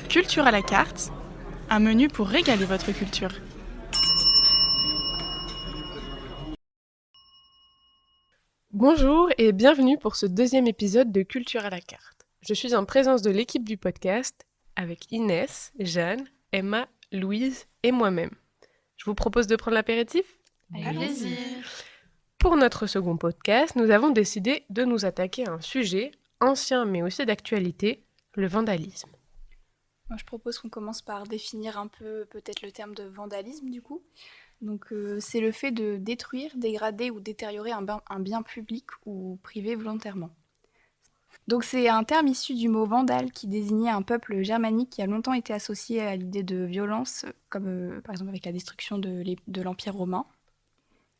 Culture à la carte, un menu pour régaler votre culture. Bonjour et bienvenue pour ce deuxième épisode de Culture à la carte. Je suis en présence de l'équipe du podcast avec Inès, Jeanne, Emma, Louise et moi-même. Je vous propose de prendre l'apéritif. Avec plaisir. Pour notre second podcast, nous avons décidé de nous attaquer à un sujet ancien mais aussi d'actualité, le vandalisme. Moi, je propose qu'on commence par définir un peu peut-être le terme de vandalisme du coup. Donc, c'est le fait de détruire, dégrader ou détériorer un bien public ou privé volontairement. Donc, c'est un terme issu du mot vandale qui désignait un peuple germanique qui a longtemps été associé à l'idée de violence, comme par exemple avec la destruction de l'Empire romain.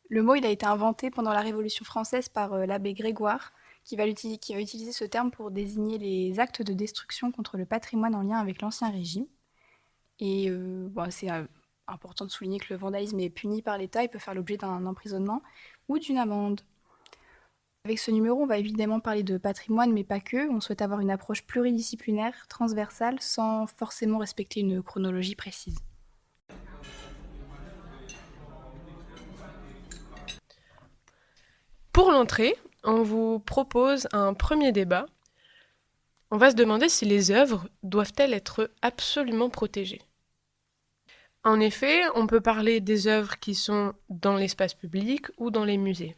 Le mot il a été inventé pendant la Révolution française par l'abbé Grégoire, qui va utiliser ce terme pour désigner les actes de destruction contre le patrimoine en lien avec l'Ancien Régime. Et c'est important de souligner que le vandalisme est puni par l'État et peut faire l'objet d'un emprisonnement ou d'une amende. Avec ce numéro, on va évidemment parler de patrimoine, mais pas que. On souhaite avoir une approche pluridisciplinaire, transversale, sans forcément respecter une chronologie précise. Pour l'entrée, on vous propose un premier débat. On va se demander si les œuvres doivent-elles être absolument protégées. En effet, on peut parler des œuvres qui sont dans l'espace public ou dans les musées.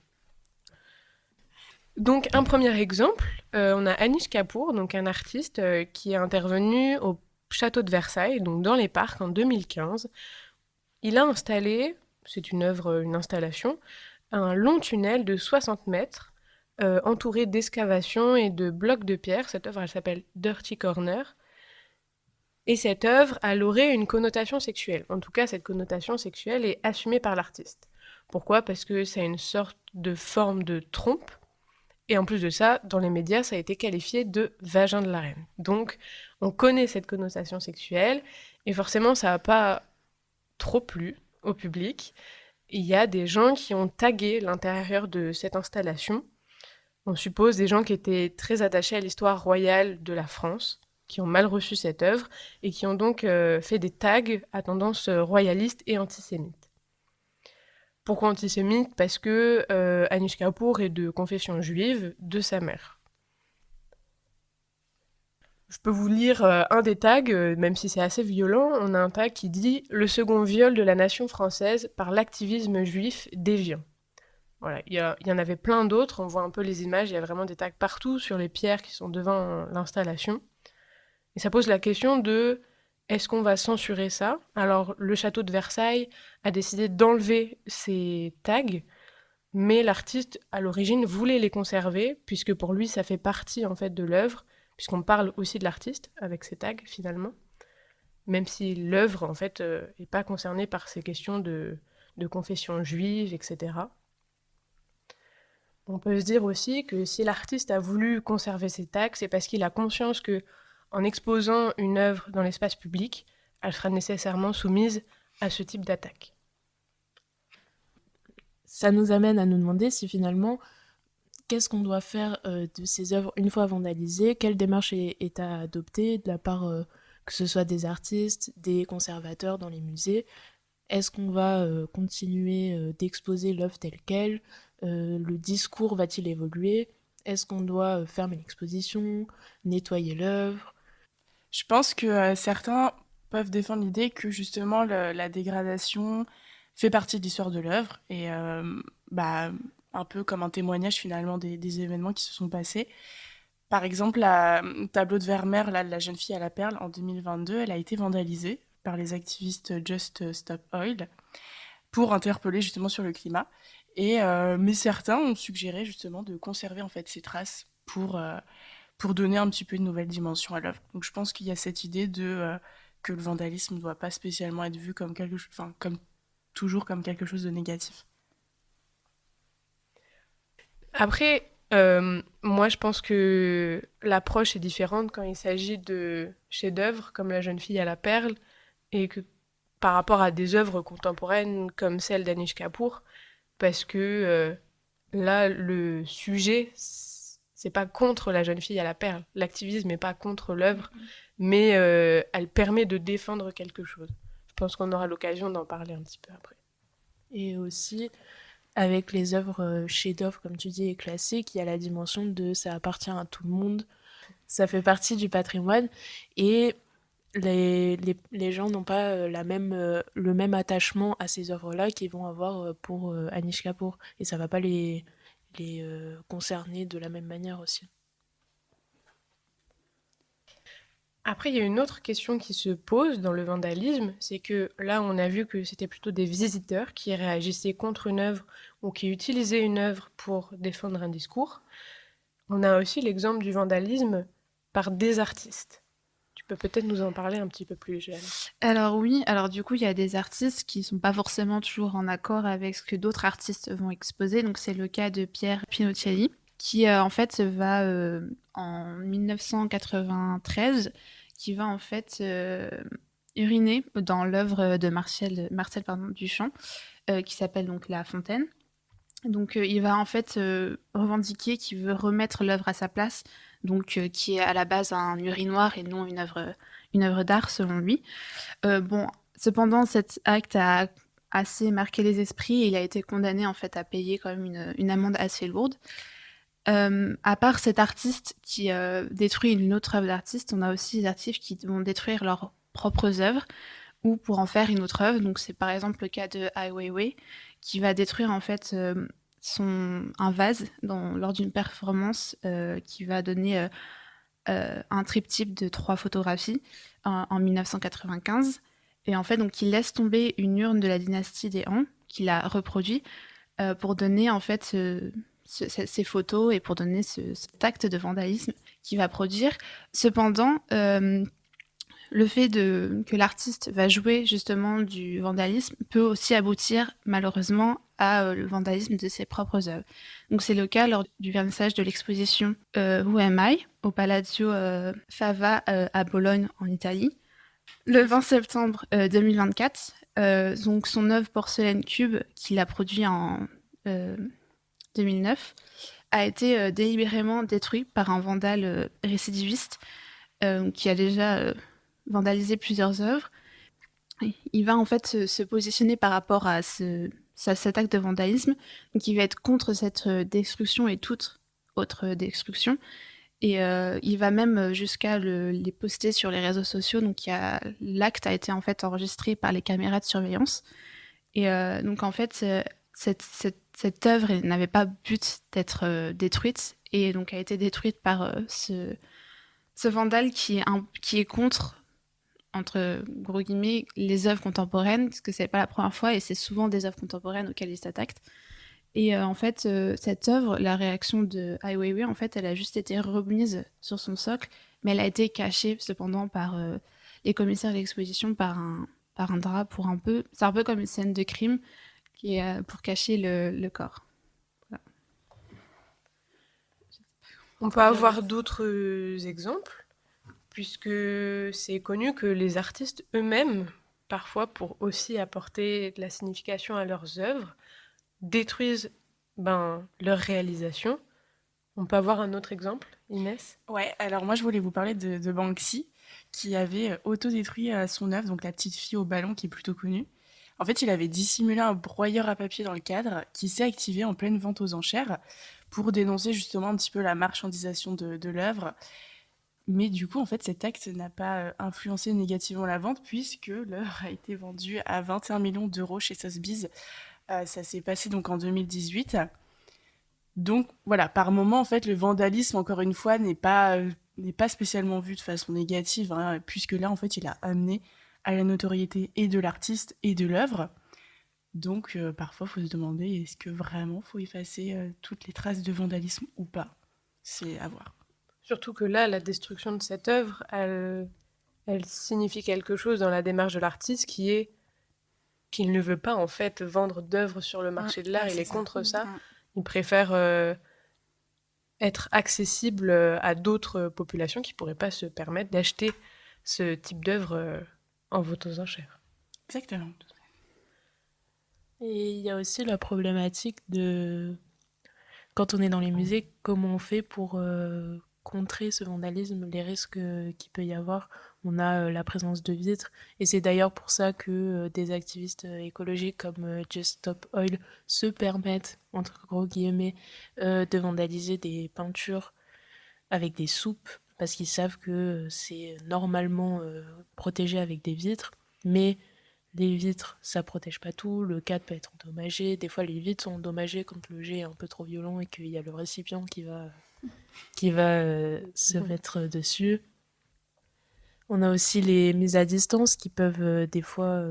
Donc un premier exemple, on a Anish Kapoor, donc un artiste qui est intervenu au château de Versailles, donc dans les parcs en 2015. Il a installé, c'est une œuvre, une installation, un long tunnel de 60 mètres entouré d'excavations et de blocs de pierre. Cette œuvre, elle s'appelle Dirty Corner. Et cette œuvre, elle aurait une connotation sexuelle. En tout cas, cette connotation sexuelle est assumée par l'artiste. Pourquoi ? Parce que c'est une sorte de forme de trompe. Et en plus de ça, dans les médias, ça a été qualifié de vagin de la reine. Donc, on connaît cette connotation sexuelle, et forcément, ça n'a pas trop plu au public. Il y a des gens qui ont tagué l'intérieur de cette installation. On suppose des gens qui étaient très attachés à l'histoire royale de la France, qui ont mal reçu cette œuvre, et qui ont donc fait des tags à tendance royaliste et antisémite. Pourquoi antisémite ? Parce que Anish Kapoor est de confession juive de sa mère. Je peux vous lire un des tags, même si c'est assez violent. On a un tag qui dit « Le second viol de la nation française par l'activisme juif déviant ». Voilà, il y en avait plein d'autres, on voit un peu les images, il y a vraiment des tags partout sur les pierres qui sont devant l'installation. Et ça pose la question de est-ce qu'on va censurer ça ? Alors, le château de Versailles a décidé d'enlever ces tags, mais l'artiste, à l'origine, voulait les conserver, puisque pour lui, ça fait partie, en fait, de l'œuvre, puisqu'on parle aussi de l'artiste avec ces tags, finalement, même si l'œuvre, en fait, n'est pas concernée par ces questions de confession juive, etc. On peut se dire aussi que si l'artiste a voulu conserver ses tags, c'est parce qu'il a conscience que, en exposant une œuvre dans l'espace public, elle sera nécessairement soumise à ce type d'attaque. Ça nous amène à nous demander si finalement, qu'est-ce qu'on doit faire de ces œuvres une fois vandalisées, quelle démarche est à adopter de la part que ce soit des artistes, des conservateurs dans les musées. Est-ce qu'on va continuer d'exposer l'œuvre telle quelle ? Le discours va-t-il évoluer ? Est-ce qu'on doit fermer l'exposition, nettoyer l'œuvre ? Je pense que certains peuvent défendre l'idée que justement la dégradation fait partie de l'histoire de l'œuvre et un peu comme un témoignage finalement des événements qui se sont passés. Par exemple, la tableau de Vermeer, là, de la jeune fille à la perle, en 2022, elle a été vandalisée par les activistes Just Stop Oil pour interpeller justement sur le climat. Mais certains ont suggéré justement de conserver en fait ces traces pour donner un petit peu une nouvelle dimension à l'œuvre. Donc je pense qu'il y a cette idée que le vandalisme ne doit pas spécialement être vu comme quelque chose, enfin comme toujours comme quelque chose de négatif. Après, moi je pense que l'approche est différente quand il s'agit de chefs-d'œuvre comme La jeune fille à la perle et que par rapport à des œuvres contemporaines comme celle d'Anish Kapoor, parce que là le sujet c'est pas contre La jeune fille à la perle, l'activisme n'est pas contre l'œuvre, mais elle permet de défendre quelque chose. Je pense qu'on aura l'occasion d'en parler un petit peu après. Et aussi, avec les œuvres chefs-d'œuvre, comme tu dis, et classiques, il y a la dimension de ça appartient à tout le monde, ça fait partie du patrimoine, et les gens n'ont pas le même attachement à ces œuvres-là qu'ils vont avoir pour Anish Kapoor, et ça va pas les concerner de la même manière aussi. Après, il y a une autre question qui se pose dans le vandalisme, c'est que là, on a vu que c'était plutôt des visiteurs qui réagissaient contre une œuvre ou qui utilisaient une œuvre pour défendre un discours. On a aussi l'exemple du vandalisme par des artistes. Tu peux peut-être nous en parler un petit peu plus, Jeanne. Alors oui, alors du coup, il y a des artistes qui sont pas forcément toujours en accord avec ce que d'autres artistes vont exposer. Donc c'est le cas de Pierre Pinocchielli, qui en fait va en 1993, qui va en fait uriner dans l'œuvre de Marcel Duchamp, qui s'appelle donc La Fontaine. Donc il va en fait revendiquer qu'il veut remettre l'œuvre à sa place, donc qui est à la base un urinoir et non une œuvre d'art selon lui. Bon, cependant cet acte a assez marqué les esprits et il a été condamné en fait à payer quand même une amende assez lourde. À part cet artiste qui détruit une autre œuvre d'artiste, on a aussi des artistes qui vont détruire leurs propres œuvres ou pour en faire une autre œuvre. Donc c'est par exemple le cas de Ai Weiwei qui va détruire en fait un vase lors d'une performance qui va donner un triptyque de 3 photographies en 1995. Et en fait, donc, il laisse tomber une urne de la dynastie des Han qu'il a reproduit pour donner en fait ces photos et pour donner cet acte de vandalisme qu'il va produire. Cependant, le fait que l'artiste va jouer justement du vandalisme peut aussi aboutir malheureusement à le vandalisme de ses propres œuvres. Donc c'est le cas lors du vernissage de l'exposition Who Am I au Palazzo Fava à Bologne en Italie. Le 20 septembre 2024, donc son œuvre Porcelaine Cube qu'il a produit en 2009 a été délibérément détruit par un vandale récidiviste qui a déjà vandalisé plusieurs œuvres. Il va en fait se positionner par rapport à cet acte de vandalisme, donc il va être contre cette destruction et toute autre destruction. Et il va même jusqu'à les poster sur les réseaux sociaux. Donc l'acte a été en fait enregistré par les caméras de surveillance. Et donc en fait, cette œuvre n'avait pas but d'être détruite et donc a été détruite par ce vandale qui est contre, entre gros guillemets, les œuvres contemporaines, parce que c'est pas la première fois et c'est souvent des œuvres contemporaines auxquelles il s'attaque. Et en fait, cette œuvre, la réaction de Ai Weiwei, en fait, elle a juste été remise sur son socle, mais elle a été cachée cependant par les commissaires de l'exposition par un drap pour un peu. C'est un peu comme une scène de crime qui est pour cacher le corps. Voilà. On peut avoir d'autres exemples, puisque c'est connu que les artistes eux-mêmes, parfois pour aussi apporter de la signification à leurs œuvres, détruisent leur réalisation. On peut avoir un autre exemple, Inès? Ouais, alors moi je voulais vous parler de Banksy qui avait autodétruit son œuvre, donc la petite fille au ballon qui est plutôt connue. En fait, il avait dissimulé un broyeur à papier dans le cadre qui s'est activé en pleine vente aux enchères pour dénoncer justement un petit peu la marchandisation de l'œuvre. Mais du coup, en fait, cet acte n'a pas influencé négativement la vente puisque l'œuvre a été vendue à 21 millions d'euros chez Sotheby's. Ça s'est passé donc en 2018. Donc voilà, par moment, en fait, le vandalisme, encore une fois, n'est pas spécialement vu de façon négative, hein, puisque là, en fait, il a amené à la notoriété et de l'artiste et de l'œuvre. Donc parfois, il faut se demander, est-ce que vraiment faut effacer toutes les traces de vandalisme ou pas? C'est à voir. Surtout que là, la destruction de cette œuvre, elle signifie quelque chose dans la démarche de l'artiste qui est qu'il ne veut pas en fait vendre d'œuvres sur le marché de l'art, il est contre ça. Il préfère être accessible à d'autres populations qui ne pourraient pas se permettre d'acheter ce type d'œuvre en vente aux enchères. Exactement. Et il y a aussi la problématique de, quand on est dans les musées, comment on fait pour contrer ce vandalisme, les risques qu'il peut y avoir on a la présence de vitres. Et c'est d'ailleurs pour ça que des activistes écologiques comme Just Stop Oil se permettent, entre gros guillemets, de vandaliser des peintures avec des soupes, parce qu'ils savent que c'est normalement protégé avec des vitres. Mais les vitres, ça protège pas tout, le cadre peut être endommagé. Des fois, les vitres sont endommagées quand le jet est un peu trop violent et qu'il y a le récipient qui va se mettre dessus. On a aussi les mises à distance qui peuvent des fois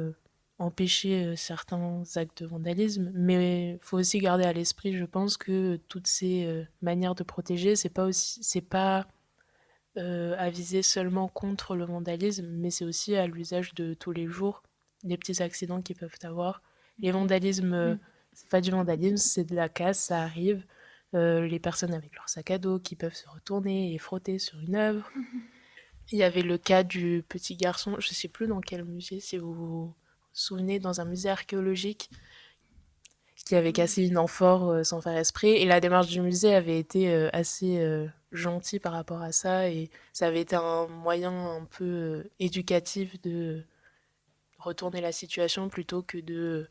empêcher certains actes de vandalisme, mais il faut aussi garder à l'esprit, je pense, que toutes ces manières de protéger, c'est pas à viser seulement contre le vandalisme, mais c'est aussi à l'usage de tous les jours, les petits accidents qu'ils peuvent avoir. Les vandalismes, c'est pas du vandalisme, c'est de la casse, ça arrive. Les personnes avec leur sac à dos qui peuvent se retourner et frotter sur une œuvre. Il y avait le cas du petit garçon, je ne sais plus dans quel musée, si vous vous souvenez, dans un musée archéologique, qui avait cassé une amphore sans faire exprès. Et la démarche du musée avait été assez gentille par rapport à ça. Et ça avait été un moyen un peu éducatif de retourner la situation plutôt que de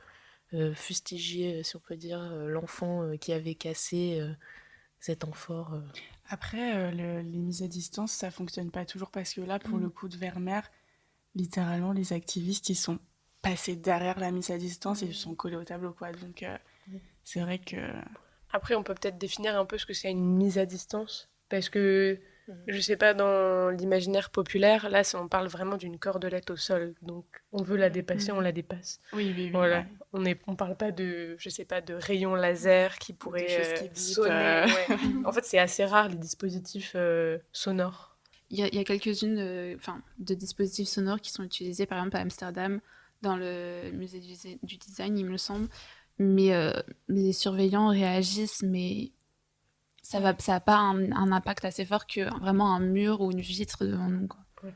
fustiger, si on peut dire, l'enfant qui avait cassé cette amphore. Après, les mises à distance, ça fonctionne pas toujours parce que là, pour le coup de Vermeer, littéralement, les activistes, ils sont passés derrière la mise à distance et ils sont collés au tableau, quoi. Donc, c'est vrai que... Après, on peut peut-être définir un peu ce que c'est une mise à distance. Parce que, je sais pas, dans l'imaginaire populaire, là, on parle vraiment d'une cordelette au sol. Donc, on veut la dépasser, on la dépasse. Oui, Voilà. ouais. On parle pas de, je sais pas, de rayons laser qui pourraient Des choses qui bipent, sonner. Ouais. En fait, c'est assez rare, les dispositifs sonores. Il y a quelques-unes de dispositifs sonores qui sont utilisés, par exemple, à Amsterdam, dans le musée du design, il me semble. Mais les surveillants réagissent, mais ça n'a pas un impact assez fort que vraiment un mur ou une vitre devant nous, quoi. Ouais.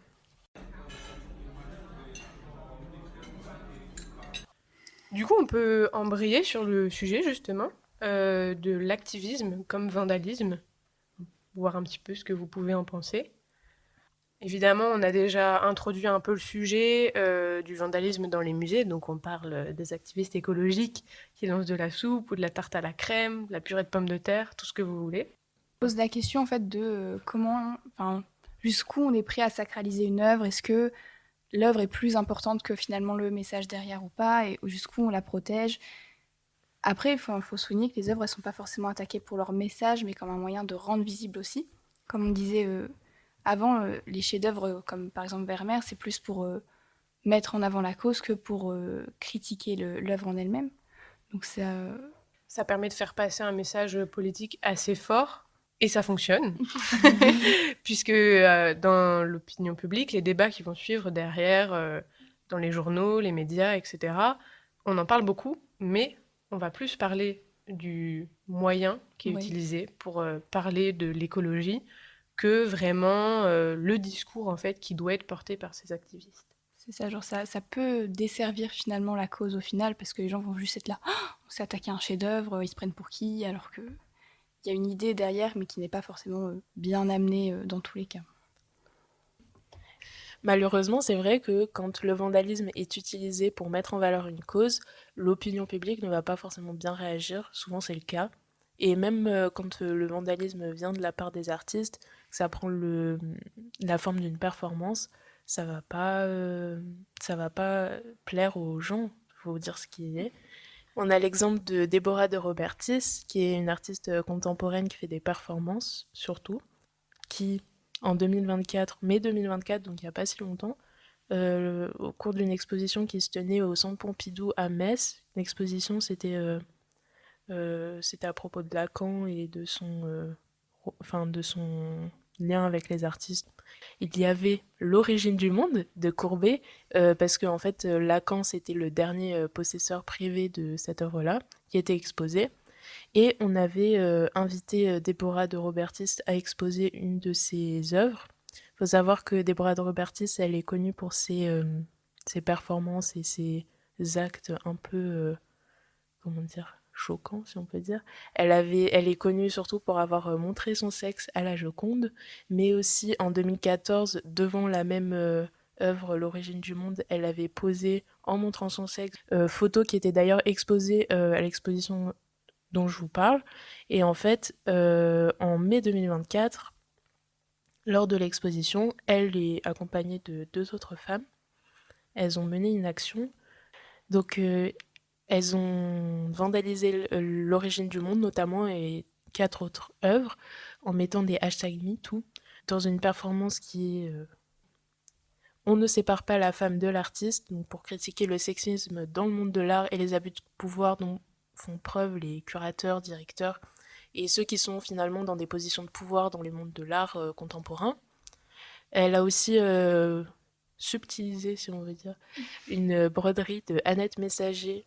Du coup, on peut embrayer sur le sujet, justement, de l'activisme comme vandalisme, voir un petit peu ce que vous pouvez en penser. Évidemment, on a déjà introduit un peu le sujet du vandalisme dans les musées, donc on parle des activistes écologiques qui lancent de la soupe ou de la tarte à la crème, de la purée de pommes de terre, tout ce que vous voulez. Je pose la question en fait de jusqu'où on est prêt à sacraliser une œuvre. Est-ce que l'œuvre est plus importante que finalement le message derrière ou pas, et jusqu'où on la protège. Après, il faut souligner que les œuvres ne sont pas forcément attaquées pour leur message, mais comme un moyen de rendre visible aussi. Comme on disait avant, les chefs-d'œuvre, comme par exemple Vermeer, c'est plus pour mettre en avant la cause que pour critiquer l'œuvre en elle-même. Donc ça permet de faire passer un message politique assez fort. Et ça fonctionne, puisque dans l'opinion publique, les débats qui vont suivre derrière, dans les journaux, les médias, etc., on en parle beaucoup, mais on va plus parler du moyen qui est utilisé pour parler de l'écologie que vraiment le discours en fait, qui doit être porté par ces activistes. C'est ça, genre ça peut desservir finalement la cause au final, parce que les gens vont juste être là, oh, on s'est attaqué à un chef-d'œuvre, ils se prennent pour qui, alors que... Il y a une idée derrière, mais qui n'est pas forcément bien amenée dans tous les cas. Malheureusement, c'est vrai que quand le vandalisme est utilisé pour mettre en valeur une cause, l'opinion publique ne va pas forcément bien réagir. Souvent, c'est le cas. Et même quand le vandalisme vient de la part des artistes, que ça prend la forme d'une performance, ça va pas plaire aux gens. Il faut dire ce qui est. On a l'exemple de Deborah de Robertis, qui est une artiste contemporaine qui fait des performances, surtout, qui, en 2024, mai 2024, donc il n'y a pas si longtemps, au cours d'une exposition qui se tenait au Centre Pompidou à Metz, l'exposition c'était à propos de Lacan et de son lien avec les artistes. Il y avait L'origine du monde de Courbet, parce qu'en fait, Lacan, c'était le dernier possesseur privé de cette œuvre-là, qui était exposée. Et on avait invité Deborah de Robertis à exposer une de ses œuvres. Il faut savoir que Deborah de Robertis, elle est connue pour ses performances et ses actes un peu, choquant, si on peut dire. Elle est connue surtout pour avoir montré son sexe à la Joconde, mais aussi en 2014, devant la même œuvre, L'origine du monde, elle avait posé en montrant son sexe, photo qui était d'ailleurs exposée à l'exposition dont je vous parle. Et en fait, en mai 2024, lors de l'exposition, elle est accompagnée de 2 autres femmes. Elles ont mené une action. Donc, elles ont vandalisé l'origine du monde notamment et 4 autres œuvres en mettant des hashtags MeToo dans une performance qui est On ne sépare pas la femme de l'artiste, donc pour critiquer le sexisme dans le monde de l'art et les abus de pouvoir dont font preuve les curateurs, directeurs et ceux qui sont finalement dans des positions de pouvoir dans les mondes de l'art contemporain. Elle a aussi subtilisé, si on veut dire, une broderie de Annette Messager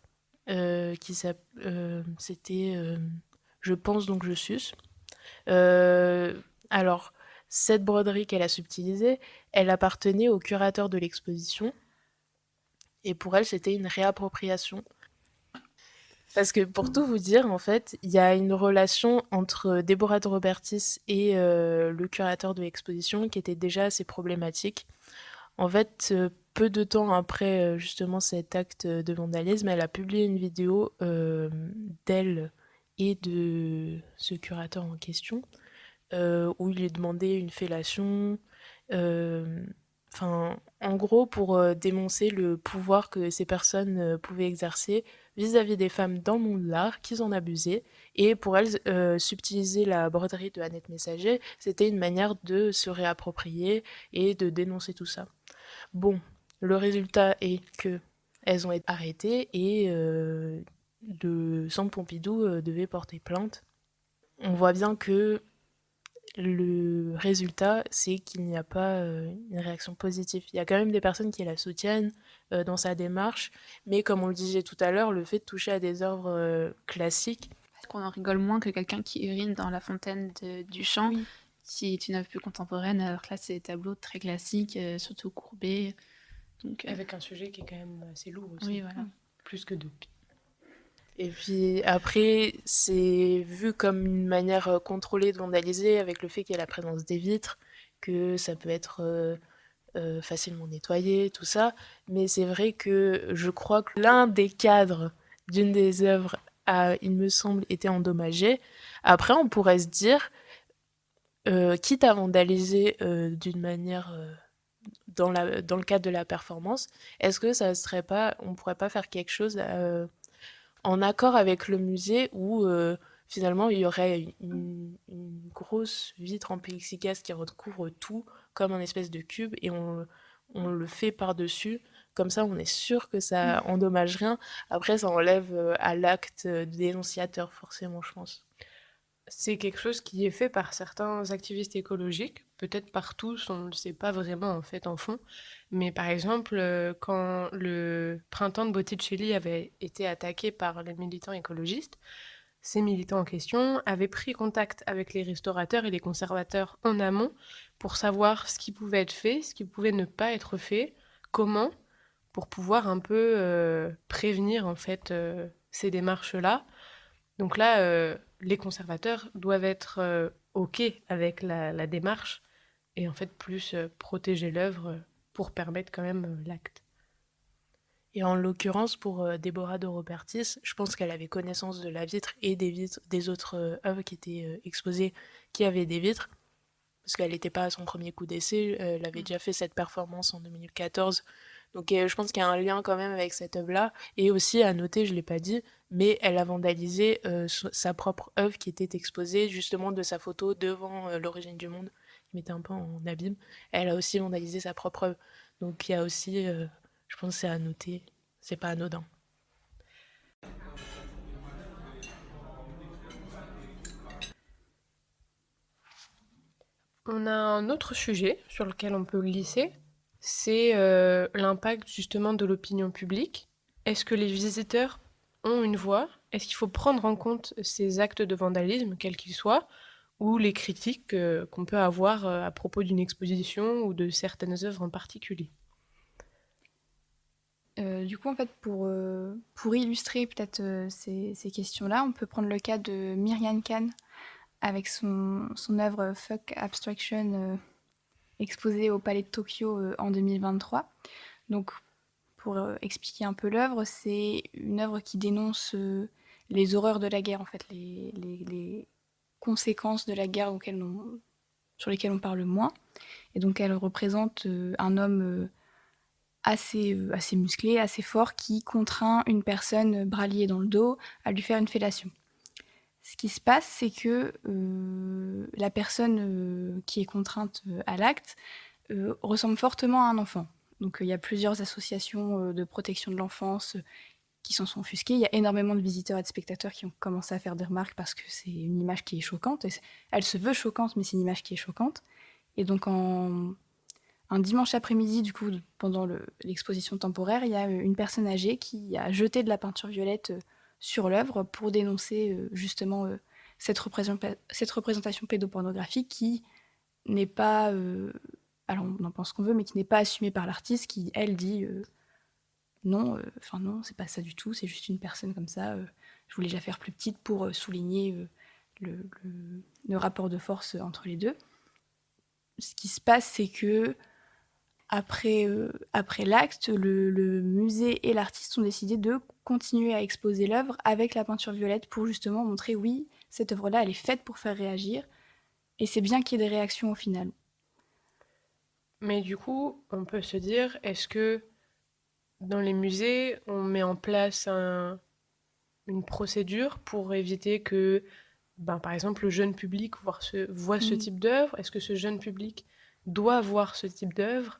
c'était Je pense donc je suce. Alors, cette broderie qu'elle a subtilisée, elle appartenait au curateur de l'exposition. Et pour elle, c'était une réappropriation. Parce que pour tout vous dire, en fait, il y a une relation entre Deborah de Robertis et le curateur de l'exposition qui était déjà assez problématique. En fait, peu de temps après justement cet acte de vandalisme, elle a publié une vidéo d'elle et de ce curateur en question, où il lui demandait une fellation, en gros pour dénoncer le pouvoir que ces personnes pouvaient exercer vis-à-vis des femmes dans le monde de l'art, qu'ils en abusaient. Et pour elles, subtiliser la broderie de Annette Messager, c'était une manière de se réapproprier et de dénoncer tout ça. Bon, le résultat est que elles ont été arrêtées et le Centre Pompidou devait porter plainte. On voit bien que le résultat, c'est qu'il n'y a pas une réaction positive. Il y a quand même des personnes qui la soutiennent dans sa démarche, mais comme on le disait tout à l'heure, le fait de toucher à des œuvres classiques... Parce qu'on en rigole moins que quelqu'un qui urine dans la fontaine du champ, Oui. qui est une œuvre plus contemporaine, alors que là, c'est des tableaux très classiques, surtout courbés. Donc, Avec un sujet qui est quand même assez lourd aussi. oui, voilà. Plus que deux. Et puis après, c'est vu comme une manière contrôlée de vandaliser avec le fait qu'il y a la présence des vitres, que ça peut être facilement nettoyé, tout ça. Mais c'est vrai que je crois que l'un des cadres d'une des œuvres a, il me semble, été endommagé. Après, on pourrait se dire, quitte à vandaliser d'une manière... dans le cadre de la performance, est-ce que ça serait pas, on pourrait pas faire quelque chose en accord avec le musée où finalement il y aurait une grosse vitre en plexiglas qui recouvre tout comme un espèce de cube et on le fait par-dessus. Comme ça, on est sûr que ça endommage rien. Après, ça enlève à l'acte dénonciateur, forcément, je pense. C'est quelque chose qui est fait par certains activistes écologiques, peut-être par tous, on ne le sait pas vraiment en fait en fond, mais par exemple, quand le printemps de Botticelli avait été attaqué par les militants écologistes, ces militants en question avaient pris contact avec les restaurateurs et les conservateurs en amont pour savoir ce qui pouvait être fait, ce qui pouvait ne pas être fait, comment, pour pouvoir un peu prévenir en fait ces démarches-là. Donc là, les conservateurs doivent être OK avec la démarche et en fait plus protéger l'œuvre pour permettre quand même l'acte. Et en l'occurrence, pour Deborah de Robertis, je pense qu'elle avait connaissance de la vitre et des vitres des autres œuvres qui étaient exposées qui avaient des vitres, parce qu'elle n'était pas à son premier coup d'essai, elle avait déjà fait cette performance en 2014. Donc je pense qu'il y a un lien quand même avec cette œuvre-là. Et aussi, à noter, je ne l'ai pas dit, mais elle a vandalisé sa propre œuvre qui était exposée justement de sa photo devant l'origine du monde, qui mettait un peu en abîme. Elle a aussi vandalisé sa propre œuvre. Donc il y a aussi, je pense que c'est à noter, c'est pas anodin. On a un autre sujet sur lequel on peut glisser, c'est l'impact justement de l'opinion publique. Est-ce que les visiteurs ont une voix? Est-ce qu'il faut prendre en compte ces actes de vandalisme, quels qu'ils soient, ou les critiques qu'on peut avoir à propos d'une exposition ou de certaines œuvres en particulier? Du coup, en fait, pour illustrer peut-être ces questions-là, on peut prendre le cas de Myriam Khan avec son œuvre Fuck Abstraction exposée au Palais de Tokyo en 2023. Donc, pour expliquer un peu l'œuvre, c'est une œuvre qui dénonce les horreurs de la guerre, en fait, les conséquences de la guerre sur lesquelles on parle moins. Et donc, elle représente un homme assez musclé, assez fort, qui contraint une personne bras liés dans le dos à lui faire une fellation. Ce qui se passe, c'est que la personne qui est contrainte à l'acte ressemble fortement à un enfant. Donc il y a plusieurs associations de protection de l'enfance qui s'en sont offusquées. Il y a énormément de visiteurs et de spectateurs qui ont commencé à faire des remarques parce que c'est une image qui est choquante. Elle se veut choquante, mais c'est une image qui est choquante. Et donc un dimanche après-midi, du coup, pendant l'exposition temporaire, il y a une personne âgée qui a jeté de la peinture violette sur l'œuvre pour dénoncer justement cette représentation pédopornographique qui n'est pas, alors on en pense qu'on veut, mais qui n'est pas assumée par l'artiste qui, elle, dit non, non, c'est pas ça du tout, c'est juste une personne comme ça. Je voulais la faire plus petite pour souligner le rapport de force entre les deux. Ce qui se passe, c'est que après l'acte, le musée et l'artiste ont décidé de continuer à exposer l'œuvre avec la peinture violette pour justement montrer, oui, cette œuvre-là, elle est faite pour faire réagir, et c'est bien qu'il y ait des réactions au final. Mais du coup, on peut se dire, est-ce que dans les musées, on met en place une procédure pour éviter que, par exemple, le jeune public voit ce type d'œuvre? Est-ce que ce jeune public doit voir ce type d'œuvre?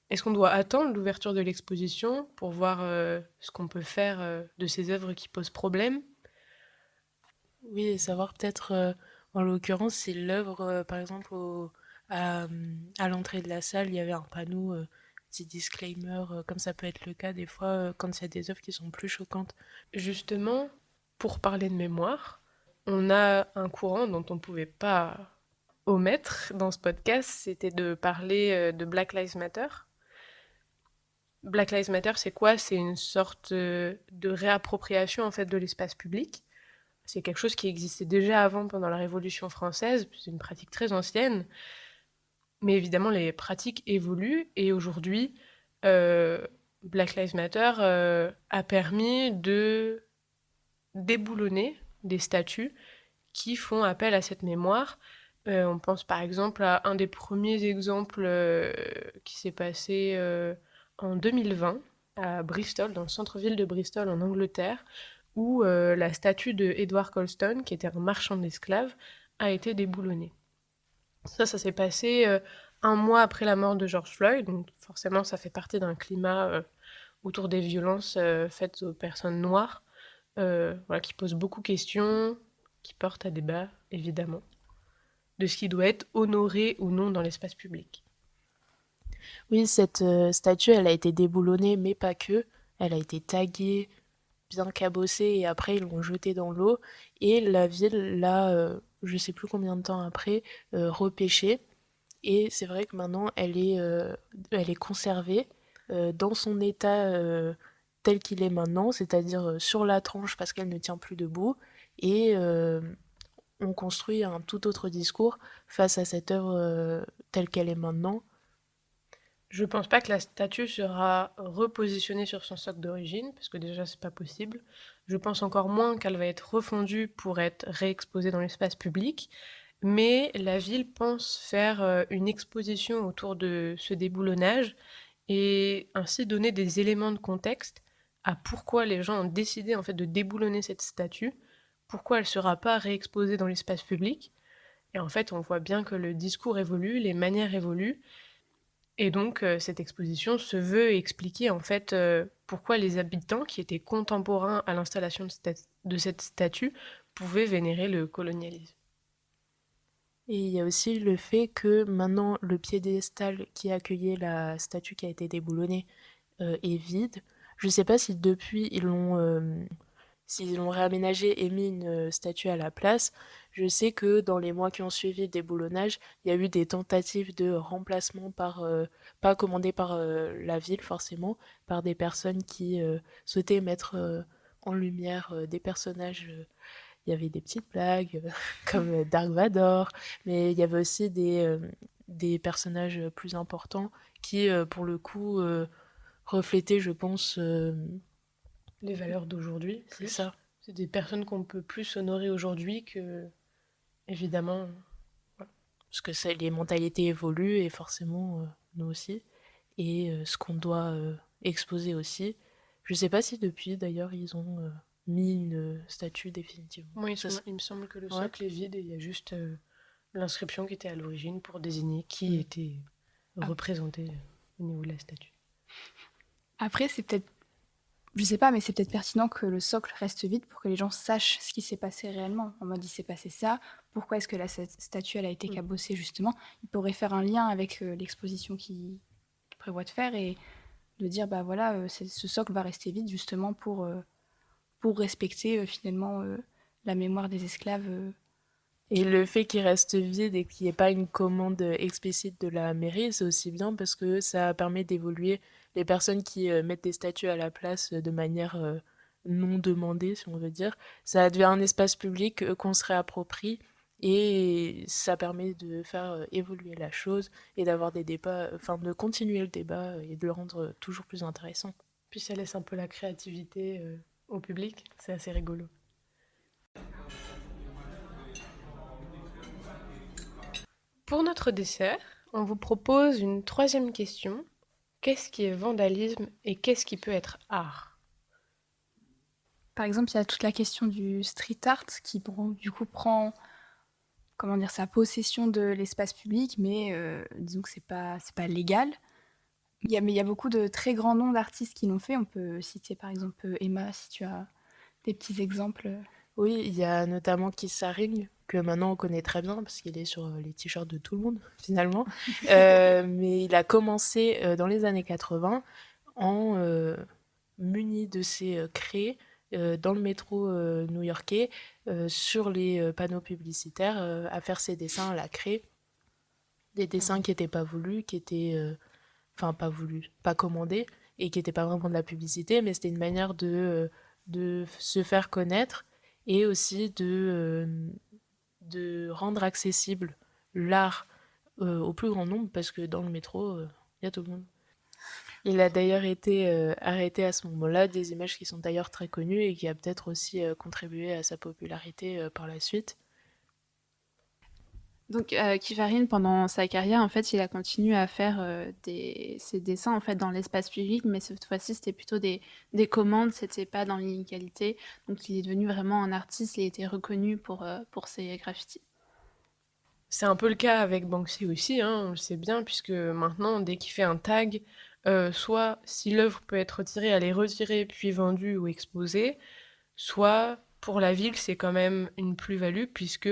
Est-ce qu'on doit attendre l'ouverture de l'exposition pour voir ce qu'on peut faire de ces œuvres qui posent problème? Oui, et savoir peut-être, en l'occurrence, si l'œuvre, par exemple, à l'entrée de la salle, il y avait un panneau, petit disclaimer, comme ça peut être le cas des fois quand il y a des œuvres qui sont plus choquantes. Justement, pour parler de mémoire, on a un courant dont on ne pouvait pas omettre dans ce podcast, c'était de parler de Black Lives Matter. Black Lives Matter, c'est quoi? C'est une sorte de réappropriation en fait de l'espace public. C'est quelque chose qui existait déjà avant pendant la Révolution française, c'est une pratique très ancienne, mais évidemment les pratiques évoluent et aujourd'hui, Black Lives Matter a permis de déboulonner des statues qui font appel à cette mémoire. On pense par exemple à un des premiers exemples qui s'est passé en 2020 à Bristol, dans le centre-ville de Bristol en Angleterre, où la statue de Edward Colston, qui était un marchand d'esclaves, a été déboulonnée. Ça s'est passé un mois après la mort de George Floyd, donc forcément ça fait partie d'un climat autour des violences faites aux personnes noires, qui pose beaucoup de questions, qui portent à débat, évidemment, de ce qui doit être honoré ou non dans l'espace public. Oui, cette statue, elle a été déboulonnée, mais pas que. Elle a été taguée, bien cabossée, et après ils l'ont jetée dans l'eau. Et la ville l'a, je sais plus combien de temps après, repêchée. Et c'est vrai que maintenant, elle est conservée dans son état tel qu'il est maintenant, c'est-à-dire sur la tranche parce qu'elle ne tient plus debout. Et on construit un tout autre discours face à cette œuvre telle qu'elle est maintenant. Je pense pas que la statue sera repositionnée sur son socle d'origine, parce que déjà c'est pas possible. Je pense encore moins qu'elle va être refondue pour être réexposée dans l'espace public. Mais la ville pense faire une exposition autour de ce déboulonnage et ainsi donner des éléments de contexte à pourquoi les gens ont décidé en fait de déboulonner cette statue, pourquoi elle ne sera pas réexposée dans l'espace public. Et en fait, on voit bien que le discours évolue, les manières évoluent, et donc cette exposition se veut expliquer en fait pourquoi les habitants qui étaient contemporains à l'installation de cette statue pouvaient vénérer le colonialisme. Et il y a aussi le fait que maintenant le piédestal qui accueillait la statue qui a été déboulonnée est vide. Je sais pas si depuis s'ils l'ont réaménagé et mis une statue à la place. Je sais que dans les mois qui ont suivi le déboulonnage, il y a eu des tentatives de remplacement pas commandées par la ville forcément, par des personnes qui souhaitaient mettre en lumière des personnages. Il y avait des petites blagues comme Dark Vador, mais il y avait aussi des personnages plus importants qui, pour le coup, reflétaient, je pense, Les valeurs d'aujourd'hui, c'est ça. c'est des personnes qu'on peut plus honorer aujourd'hui que, évidemment. Parce que les mentalités évoluent et forcément, nous aussi. Et ce qu'on doit exposer aussi. Je sais pas si depuis, d'ailleurs, ils ont mis une statue définitivement. Moi, Ça, il me semble que le Ouais. socle est vide et il y a juste l'inscription qui était à l'origine pour désigner qui était représenté au niveau de la statue. Après, c'est peut-être, je sais pas, mais c'est peut-être pertinent que le socle reste vide pour que les gens sachent ce qui s'est passé réellement. En mode, il s'est passé ça, pourquoi est-ce que la statue elle a été cabossée justement. Il pourrait faire un lien avec l'exposition qu'il prévoit de faire et de dire, bah voilà, ce socle va rester vide justement pour respecter finalement la mémoire des esclaves. Et le fait qu'il reste vide et qu'il n'y ait pas une commande explicite de la mairie, c'est aussi bien parce que ça permet d'évoluer les personnes qui mettent des statues à la place de manière non demandée, si on veut dire. Ça devient un espace public qu'on se réapproprie et ça permet de faire évoluer la chose et d'avoir des débats, enfin de continuer le débat et de le rendre toujours plus intéressant. Puis ça laisse un peu la créativité au public, c'est assez rigolo. Pour notre dessert, on vous propose une troisième question. Qu'est-ce qui est vandalisme et qu'est-ce qui peut être art? Par exemple, il y a toute la question du street art qui du coup prend comment dire, sa possession de l'espace public, mais disons que c'est pas légal. Mais il y a beaucoup de très grands noms d'artistes qui l'ont fait. On peut citer par exemple Emma, si tu as des petits exemples. Oui, il y a notamment Keith Haring, que maintenant on connaît très bien parce qu'il est sur les t-shirts de tout le monde finalement. Mais il a commencé dans les années 80 en muni de ses craies dans le métro new-yorkais sur les panneaux publicitaires à faire ses dessins à la craie. Des dessins qui n'étaient pas voulus, qui étaient... Enfin, pas voulus, pas commandés et qui n'étaient pas vraiment de la publicité, mais c'était une manière de se faire connaître et aussi de rendre accessible l'art au plus grand nombre parce que dans le métro, il y a tout le monde. Il a d'ailleurs été arrêté à ce moment-là, des images qui sont d'ailleurs très connues et qui a peut-être aussi contribué à sa popularité par la suite. Donc, Kifarin, pendant sa carrière, en fait, il a continué à faire ses dessins en fait dans l'espace public, mais cette fois-ci, c'était plutôt des commandes, c'était pas dans l'illégalité. Donc, il est devenu vraiment un artiste, il a été reconnu pour ses graffitis. C'est un peu le cas avec Banksy aussi, hein, on le sait bien, puisque maintenant, dès qu'il fait un tag, soit si l'œuvre peut être retirée, elle est retirée puis vendue ou exposée, soit pour la ville, c'est quand même une plus-value, puisque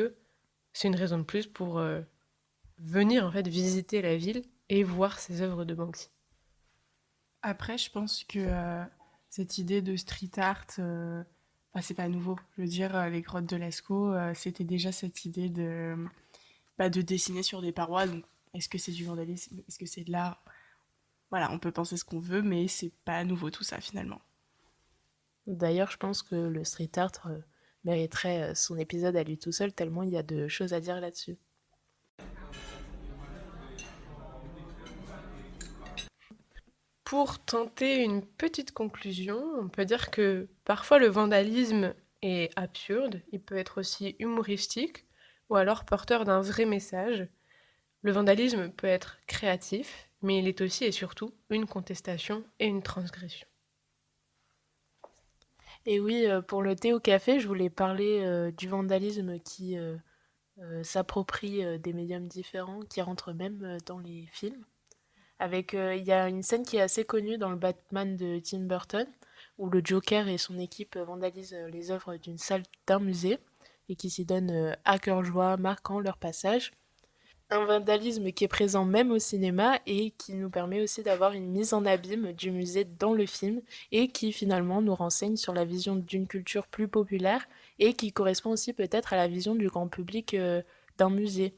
c'est une raison de plus pour venir en fait visiter la ville et voir ces œuvres de Banksy. Après, je pense que cette idée de street art, c'est pas nouveau. Je veux dire, les grottes de Lascaux, c'était déjà cette idée de dessiner sur des parois. Donc, est-ce que c'est du vandalisme? Est-ce que c'est de l'art? Voilà, on peut penser ce qu'on veut, mais c'est pas nouveau tout ça finalement. D'ailleurs, je pense que le street art mériterait son épisode à lui tout seul, tellement il y a de choses à dire là-dessus. Pour tenter une petite conclusion, on peut dire que parfois le vandalisme est absurde, il peut être aussi humoristique ou alors porteur d'un vrai message. Le vandalisme peut être créatif, mais il est aussi et surtout une contestation et une transgression. Et oui, pour le thé au café, je voulais parler du vandalisme qui s'approprie des médiums différents, qui rentrent même dans les films. Il y a une scène qui est assez connue dans le Batman de Tim Burton, où le Joker et son équipe vandalisent les œuvres d'une salle d'un musée, et qui s'y donnent à cœur joie, marquant leur passage. Un vandalisme qui est présent même au cinéma et qui nous permet aussi d'avoir une mise en abîme du musée dans le film et qui finalement nous renseigne sur la vision d'une culture plus populaire et qui correspond aussi peut-être à la vision du grand public d'un musée.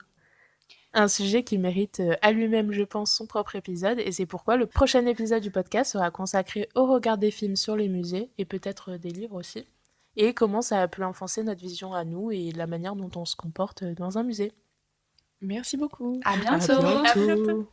Un sujet qui mérite à lui-même, je pense, son propre épisode et c'est pourquoi le prochain épisode du podcast sera consacré au regard des films sur les musées et peut-être des livres aussi et comment ça a pu influencer notre vision à nous et la manière dont on se comporte dans un musée. Merci beaucoup. À À bientôt. bientôt.